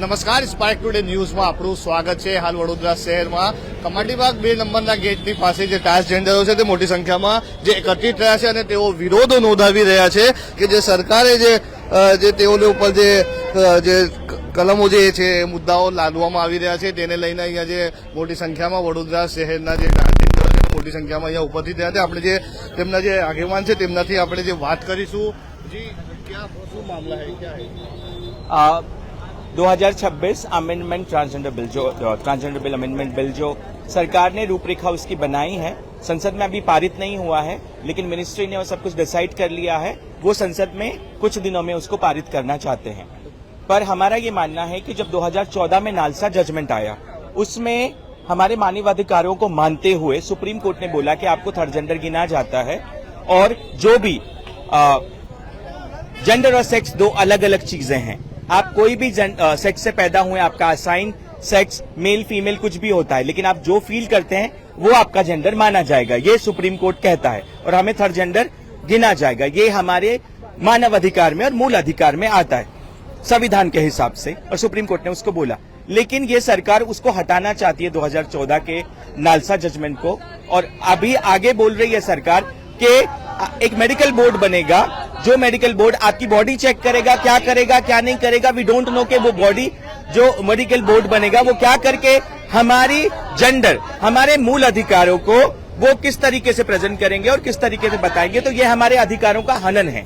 નમસ્કાર, spark today ન્યૂઝમાં આપણું સ્વાગત છે। હાલ વડોદરા શહેરમાં કમાટીબાગ 2 નંબરના ગેટની પાસે જે ટ્રાન્સજેન્ડરો છે તે મોટી સંખ્યામાં જે એકત્રિત રહ્યા છે અને તેઓ વિરોધ નોંધાવી રહ્યા છે કે જે સરકારે જે તેઓને ઉપર જે કલમો જે છે મુદ્દાઓ લાદવામાં આવી રહ્યા છે તેને લઈને અહીંયા જે મોટી સંખ્યામાં વડોદરા શહેરના જે ટ્રાન્સજેન્ડરો છે મોટી સંખ્યામાં અહીંયા ઉપસ્થિત થયા છે। આપણે જે તેમના જે આગેવાન છે તેમનાથી આપણે જે વાત કરીશું। જી, क्या શું મામલા है, क्या है? 2026 amendment transgender bill amendment bill जो सरकार ने रूपरेखा उसकी बनाई है, संसद में अभी पारित नहीं हुआ है, लेकिन मिनिस्ट्री ने वो सब कुछ डिसाइड कर लिया है। वो संसद में कुछ दिनों में उसको पारित करना चाहते हैं। पर हमारा ये मानना है कि जब 2014 में नालसा जजमेंट आया, उसमें हमारे मानवाधिकारों को मानते हुए सुप्रीम कोर्ट ने बोला कि आपको थर्ड जेंडर गिना जाता है और जो भी जेंडर और सेक्स दो अलग अलग चीजें हैं। आप कोई भी सेक्स से पैदा हुए, आपका असाइन सेक्स मेल फीमेल कुछ भी होता है, लेकिन आप जो फील करते हैं वो आपका जेंडर माना जाएगा, ये सुप्रीम कोर्ट कहता है और हमें थर्ड जेंडर गिना जाएगा। ये हमारे मानव अधिकार में और मूल अधिकार में आता है संविधान के हिसाब से, और सुप्रीम कोर्ट ने उसको बोला। लेकिन ये सरकार उसको हटाना चाहती है 2014 के नालसा जजमेंट को, और अभी आगे बोल रही है सरकार कि एक मेडिकल बोर्ड बनेगा, जो मेडिकल बोर्ड आपकी बॉडी चेक करेगा, क्या करेगा क्या नहीं करेगा, वी डोंट नो कि वो बॉडी जो मेडिकल बोर्ड बनेगा वो क्या करके हमारी जेंडर, हमारे मूल अधिकारों को वो किस तरीके से प्रेजेंट करेंगे और किस तरीके से बताएंगे। तो ये हमारे अधिकारों का हनन है,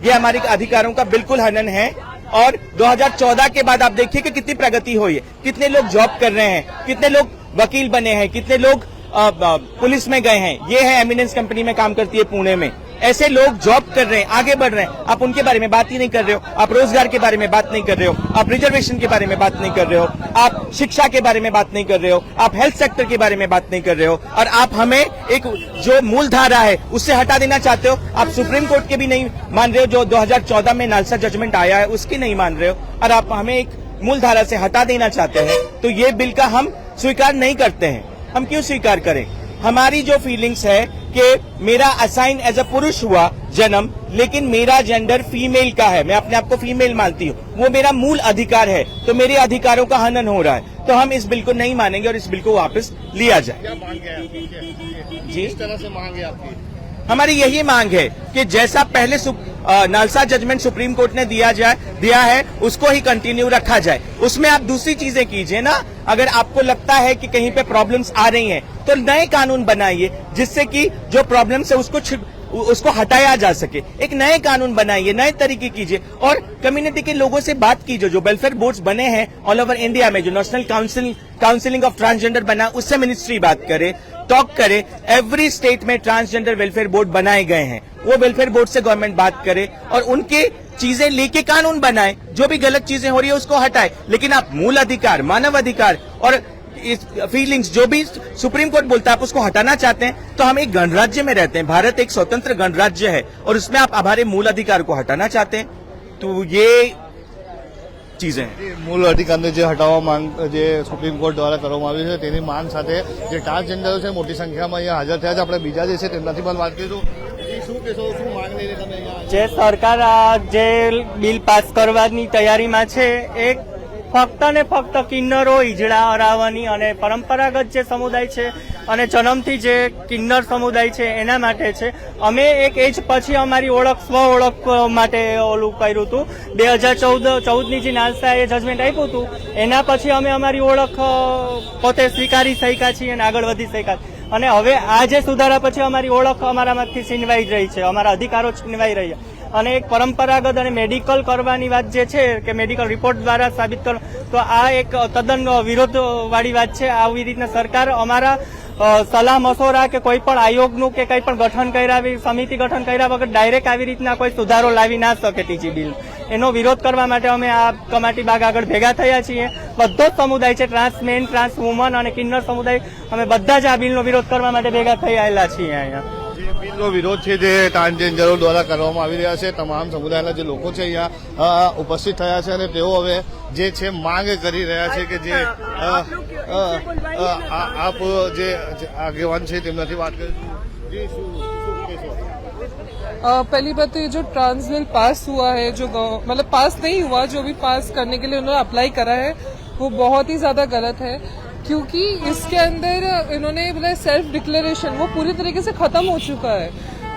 ये हमारे अधिकारों का बिल्कुल हनन है। और 2014 के बाद आप देखिए कि कितनी प्रगति हुई है, कितने लोग जॉब कर रहे हैं, कितने लोग वकील बने हैं, कितने लोग पुलिस में गए हैं। ये है एमिनेंस कंपनी में काम करती है पुणे में, ऐसे लोग जॉब कर रहे हैं, आगे बढ़ रहे हैं। आप उनके बारे में बात ही नहीं कर रहे हो, आप रोजगार के बारे में बात नहीं कर रहे हो, आप रिजर्वेशन के बारे में बात नहीं कर रहे हो, आप शिक्षा के बारे में बात नहीं कर रहे हो, आप हेल्थ सेक्टर के बारे में बात नहीं कर रहे हो, और आप हमें एक जो मूल धारा है उससे हटा देना चाहते हो। आप सुप्रीम कोर्ट के भी नहीं मान रहे हो, जो 2014 में नालसा जजमेंट आया है उसकी नहीं मान रहे हो, और आप हमें एक मूल धारा से हटा देना चाहते हैं। तो ये बिल का हम स्वीकार नहीं करते हैं। हम क्यों स्वीकार करें? हमारी जो फीलिंग्स है कि मेरा असाइन एज अ पुरुष हुआ जन्म, लेकिन मेरा जेंडर फीमेल का है, मैं अपने आप को फीमेल मानती हूँ, वो मेरा मूल अधिकार है, तो मेरे अधिकारों का हनन हो रहा है। तो हम इस बिल को नहीं मानेंगे और इस बिल को वापस लिया जाए। क्या मांग है आपकी? जी, इस तरह से मांग है आपकी? हमारी यही मांग है कि जैसा पहले नालसा जजमेंट सुप्रीम कोर्ट ने दिया है उसको ही कंटिन्यू रखा जाए। उसमें आप दूसरी चीजें कीजिए ना। अगर आपको लगता है कि कहीं पे प्रॉब्लम्स आ रही हैं तो नए कानून बनाइए जिससे कि जो प्रॉब्लम्स है उसको हटाया जा सके। एक नए कानून बनाइए, नए तरीके कीजिए, और कम्युनिटी के लोगों से बात कीजिए। जो वेलफेयर बोर्ड्स बने हैं ऑल ओवर इंडिया में, जो नेशनल काउंसिलिंग ऑफ ट्रांसजेंडर बना, उससे मिनिस्ट्री बात करे, टॉक करे। एवरी स्टेट में ट्रांसजेंडर वेलफेयर बोर्ड बनाए गए हैं, वो वेलफेयर बोर्ड से गवर्नमेंट बात करे और उनके चीजें लेके कानून बनाए। जो भी गलत चीजें हो रही है उसको हटाए, लेकिन आप मूल अधिकार, मानव अधिकार और इस फीलिंग्स जो भी सुप्रीम कोर्ट बोलता है आप उसको हटाना चाहते हैं। तो हम एक गणराज्य में रहते हैं, भारत एक स्वतंत्र गणराज्य है, और उसमें आप हमारे मूल अधिकार को हटाना चाहते हैं। तो ये ચીજે મૂળ અધિકારને જે હટાવવા માંગ જે સુપ્રીમ કોર્ટ દ્વારા કરવામાં આવી છે તેની માંગ સાથે જે ટ્રાન્સજેન્ડરો છે મોટી સંખ્યામાં અહીંયા હાજર થયા છે। આપણે બીજા જે છે તેમનાથી પણ વાત કરીશું। શું કહેશો, શું માંગ લઈને તમે અહીંયા? જે સરકાર જે બિલ પાસ કરવાની તૈયારીમાં છે એ ફક્ત ને ફક્ત કિન્નરો ઈજડા અરાવવાની અને પરંપરાગત જે સમુદાય છે અને જન્મથી જે કિન્નર સમુદાય છે એના માટે છે। અમે એક એજ પછી અમારી ઓળખ સ્વ ઓળખ માટે ઓલું કર્યું હતું। 2014ની જે નાલસાએ જજમેન્ટ આપ્યું હતું એના પછી અમે અમારી ઓળખ પોતે સ્વીકારી શક્યા છીએ અને આગળ વધી શક્યા। અને હવે આ જે સુધારા પછી અમારી ઓળખ અમારામાંથી છીનવાઈ રહી છે, અમારા અધિકારો છીનવાઈ રહ્યા। અને એક પરંપરાગત અને મેડિકલ કરવાની વાત જે છે કે મેડિકલ રિપોર્ટ દ્વારા સાબિત કરો, તો આ એક તદ્દન વિરોધવાળી વાત છે। આવી રીતના સરકાર અમારા સલાહ મશોરા કે કોઈ પણ આયોગનું કે કંઈ પણ ગઠન કર્યા, સમિતિ ગઠન કર્યા વગર ડાયરેક્ટ આવી રીતના કોઈ સુધારો લાવી ના શકે ત્રીજી બિલ। એનો વિરોધ કરવા માટે અમે આ કમાટીબાગ આગળ ભેગા થયા છીએ। બધો જ સમુદાય છે, ટ્રાન્સ મેન, ટ્રાન્સ વુમન અને કિન્નર સમુદાય, અમે બધા જ આ બિલનો વિરોધ કરવા માટે ભેગા થયેલા છીએ। અહીંયા જે બિલનો વિરોધ છે જે ટ્રાન્સજેન્ડરો દ્વારા કરવામાં આવી રહ્યા છે, તમામ સમુદાયના જે લોકો છે અહીંયા ઉપસ્થિત થયા છે અને તેઓ હવે જે છે માંગ કરી રહ્યા છે કે જે આપ જે આગેવાન છે તેમનાથી વાત કરીશું। જી, શું કહેશો? पहली बात तो ये जो ट्रांस बिल पास हुआ है, जो मतलब पास नहीं हुआ, जो भी पास करने के लिए उन्होंने अप्लाई करा है वो बहुत ही ज्यादा गलत है, क्योंकि इसके अंदर इन्होंने बोला सेल्फ डिक्लेरेशन वो पूरी तरीके से खत्म हो चुका है।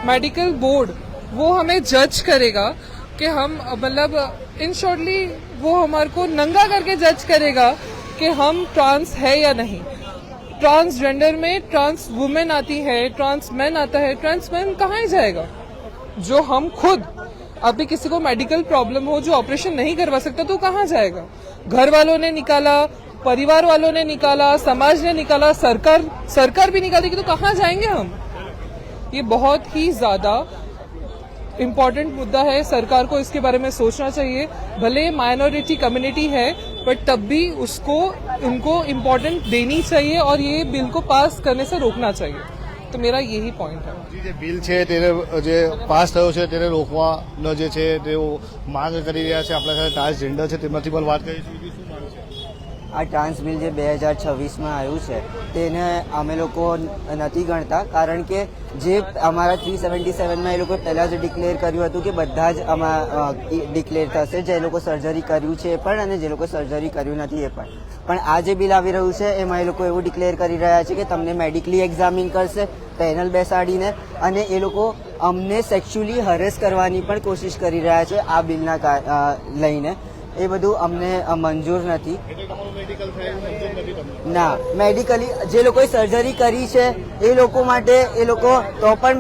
मेडिकल बोर्ड वो हमें जज करेगा कि हम मतलब इन शॉर्टली वो हमारे को नंगा करके जज करेगा कि हम ट्रांस है या नहीं। ट्रांसजेंडर में ट्रांस वुमेन आती है, ट्रांस मैन आता है, ट्रांस मैन कहाँ ही जाएगा? जो हम खुद अभी किसी को मेडिकल प्रॉब्लम हो जो ऑपरेशन नहीं करवा सकता तो कहाँ जाएगा? घर वालों ने निकाला, परिवार वालों ने निकाला, समाज ने निकाला, सरकार भी निकालेगी तो कहाँ जाएंगे हम? ये बहुत ही ज्यादा इम्पोर्टेंट मुद्दा है, सरकार को इसके बारे में सोचना चाहिए। भले माइनॉरिटी कम्युनिटी है बट तब भी उसको इनको इम्पोर्टेंट देनी चाहिए और ये बिल को पास करने से रोकना चाहिए। તો મેરા યહી પોઈન્ટ હૈ। જે બિલ છે તેને જે પાસ થયો છે તેને રોકવાનો જે છે તેઓ માંગ કરી રહ્યા છે। આપણા સાથે ટ્રાન્સજેન્ડર છે તેમાંથી પણ વાત કરીશું કે શું માંગ છે। આ ટ્રાન્સ બિલ જે 2026માં આવ્યું છે તેને અમે લોકો નથી ગણતા, કારણ કે જે અમારા 377માં એ લોકોએ પહેલાં જ ડિક્લેર કર્યું હતું કે બધા જ ડિક્લેર થશે, જે લોકો સર્જરી કર્યું છે એ પણ અને જે લોકો સર્જરી કર્યું નથી એ પણ આ જે બિલ આવી રહ્યું છે એમાં એ લોકો એવું ડિક્લેર કરી રહ્યા છે કે તમને મેડિકલી એક્ઝામિન કરશે પેનલ બેસાડીને, અને એ લોકો અમને સેક્સ્યુઅલી હરેસ કરવાની પણ કોશિશ કરી રહ્યા છે આ બિલના લઈને। એ બધું અમને મંજૂર નથી। ના, મેડિકલી જે લોકોએ સર્જરી કરી છે એ લોકો માટે એ લોકો તો પણ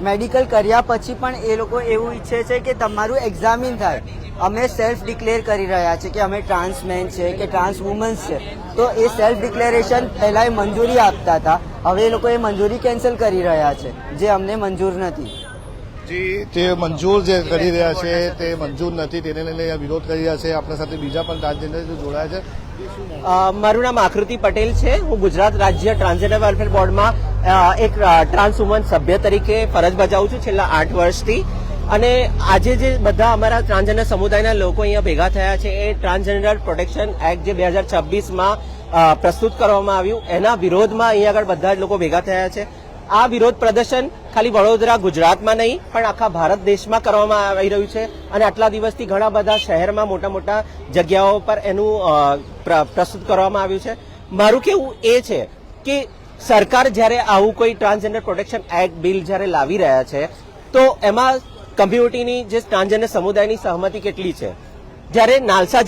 મેડિકલ કર્યા પછી પણ એ લોકો એવું ઈચ્છે છે કે તમારું એક્ઝામિન થાય। અમે સેલ્ફ ડિક્લેર કરી રહ્યા છે કે અમે ટ્રાન્સ મેન છે કે ટ્રાન્સ વુમન્સ છે, તો એ સેલ્ફ ડિક્લેરેશન પહેલા એ મંજૂરી આપતા હતા, હવે એ લોકો એ મંજૂરી કેન્સલ કરી રહ્યા છે, જે અમને મંજૂર નથી। જી, તે મંજૂર જે કરી રહ્યા છે તે મંજૂર નથી, તેને લઈને વિરોધ કરી રહ્યા છે। આપણા સાથે બીજા પણ ટ્રાન્સજેન્ડર જોડાયા છે। મારું નામ આકૃતિ પટેલ છે। હું ગુજરાત રાજ્ય ટ્રાન્સજેન્ડર વેલફેર બોર્ડમાં એક ટ્રાન્સ વુમન સભ્ય તરીકે ફરજ બજાવું છું છેલ્લા 8 વર્ષથી। અને આજે જે બધા અમારા ટ્રાન્સજેન્ડર સમુદાયના લોકો અહીંયા ભેગા થયા છે એ ટ્રાન્સજેન્ડર પ્રોટેક્શન એક્ટ જે 2026માં પ્રસ્તુત કરવામાં આવ્યું એના વિરોધમાં અહીંયા આગળ બધા જ લોકો ભેગા થયા છે। આ વિરોધ પ્રદર્શન ખાલી વડોદરા ગુજરાતમાં નહીં પણ આખા ભારત દેશમાં કરવામાં આવી રહ્યું છે, અને આટલા દિવસથી ઘણા બધા શહેરમાં મોટા મોટા જગ્યાઓ પર એનું પ્રસ્તુત કરવામાં આવ્યું છે। મારું કહેવું એ છે કે સરકાર જ્યારે આવું કોઈ ટ્રાન્સજેન્ડર પ્રોટેક્શન એક્ટ બિલ જ્યારે લાવી રહ્યા છે તો એમાં કમ્યુનિટીની જે ટ્રાન્સજેન્ડર સમુદાયની સહમતિ કેટલી છે। જ્યારે નાલસા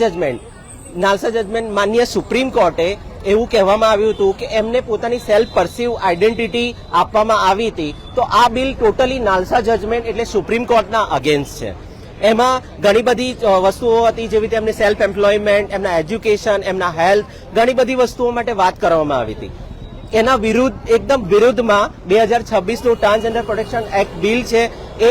જજમેન્ટ માન્ય સુપ્રીમ કોર્ટે એવું કહેવામાં આવ્યું હતું કે એમને પોતાની સેલ્ફ પરસીવ આઈડેન્ટિટી આપવામાં આવી હતી, તો આ બિલ ટોટલી નાલસા જજમેન્ટ એટલે સુપ્રીમ કોર્ટના અગેન્સ્ટ છે। એમાં ઘણી બધી વસ્તુઓ હતી, જેવી રીતે એમને સેલ્ફ એમ્પ્લોયમેન્ટ, એમના એજ્યુકેશન, એમના હેલ્થ, ઘણી બધી વસ્તુઓ માટે વાત કરવામાં આવી હતી। એના એકદમ વિરુદ્ધમાં 2026નું ટ્રાન્સજેન્ડર પ્રોટેક્શન એક્ટ બિલ છે એ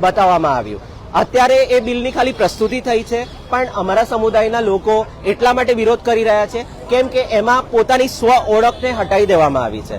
બતાવવામાં આવ્યું। અત્યારે એ બિલની ખાલી પ્રસ્તુતિ થઈ છે, પણ અમારા સમુદાયના લોકો એટલા માટે વિરોધ કરી રહ્યા છે કેમ કે એમાં પોતાની સ્વ ઓળખને હટાવી દેવામાં આવી છે।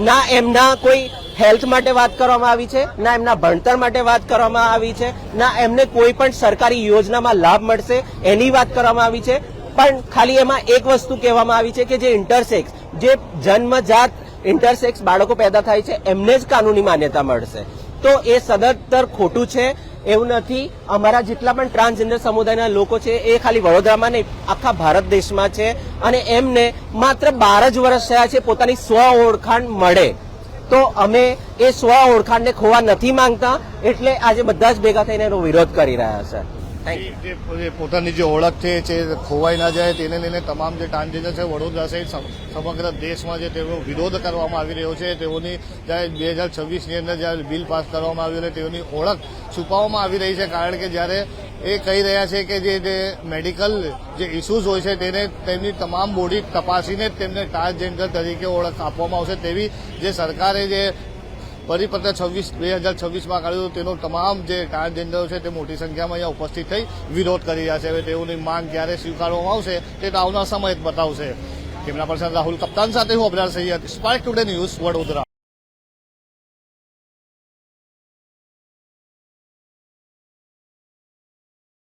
ના એમના કોઈ હેલ્થ માટે વાત કરવામાં આવી છે, ના એમના ભણતર માટે વાત કરવામાં આવી છે, ના એમને કોઈ પણ સરકારી યોજનામાં લાભ મળશે એની વાત કરવામાં આવી છે, પણ ખાલી એમાં એક વસ્તુ કહેવામાં આવી છે કે જે ઇન્ટરસેક્સ, જે જન્મજાત ઇન્ટરસેક્સ બાળકો પેદા થાય છે એમને જ કાનૂની માન્યતા મળશે। તો એ સદંતર ખોટું છે, એવું નથી। અમારા જેટલા પણ ટ્રાન્સજેન્ડર સમુદાયના લોકો છે એ ખાલી વડોદરામાં નહીં આખા ભારત દેશમાં છે, અને એમને માત્ર 12 જ વર્ષ થયા છે પોતાની સ્વ ઓળખાણ મળે, તો અમે એ સ્વ ઓળખાણને ખોવા નથી માંગતા, એટલે આજે બધા જ ભેગા થઈને એનો વિરોધ કરી રહ્યા છે। જે પોતાની જે ઓળખ છે જે ખોવાઈ ના જાય તેને લઈને તમામ જે ટ્રાન્સજેન્ડર છે વડોદરા સહિત સમગ્ર દેશમાં જે તેનો વિરોધ કરવામાં આવી રહ્યો છે, તેઓની જ્યારે 2026ની અંદર જ્યારે બિલ પાસ કરવામાં આવ્યું અને તેઓની ઓળખ છુપાવવામાં આવી રહી છે, કારણ કે જ્યારે એ કહી રહ્યા છે કે જે મેડિકલ જે ઇસ્યુઝ હોય છે તેને તેમની તમામ બોડી તપાસીને જ તેમને ટ્રાન્સજેન્ડર તરીકે ઓળખ આપવામાં આવશે, તેવી જે સરકારે જે પરિપત્ર 2026માં કાઢ્યું તેનો તમામ જે ટ્રાન્સજેન્ડરો છે તે મોટી સંખ્યામાં અહીંયા ઉપસ્થિત થઈ વિરોધ કરી રહ્યા છે। હવે તેઓની માંગ ક્યારે સ્વીકારવામાં આવશે તે તો આવનાર સમય જ બતાવશે। કેમેરા પર્સન રાહુલ કપ્તાન સાથે હું Abrar Saiyed, spark today news, Vadodara.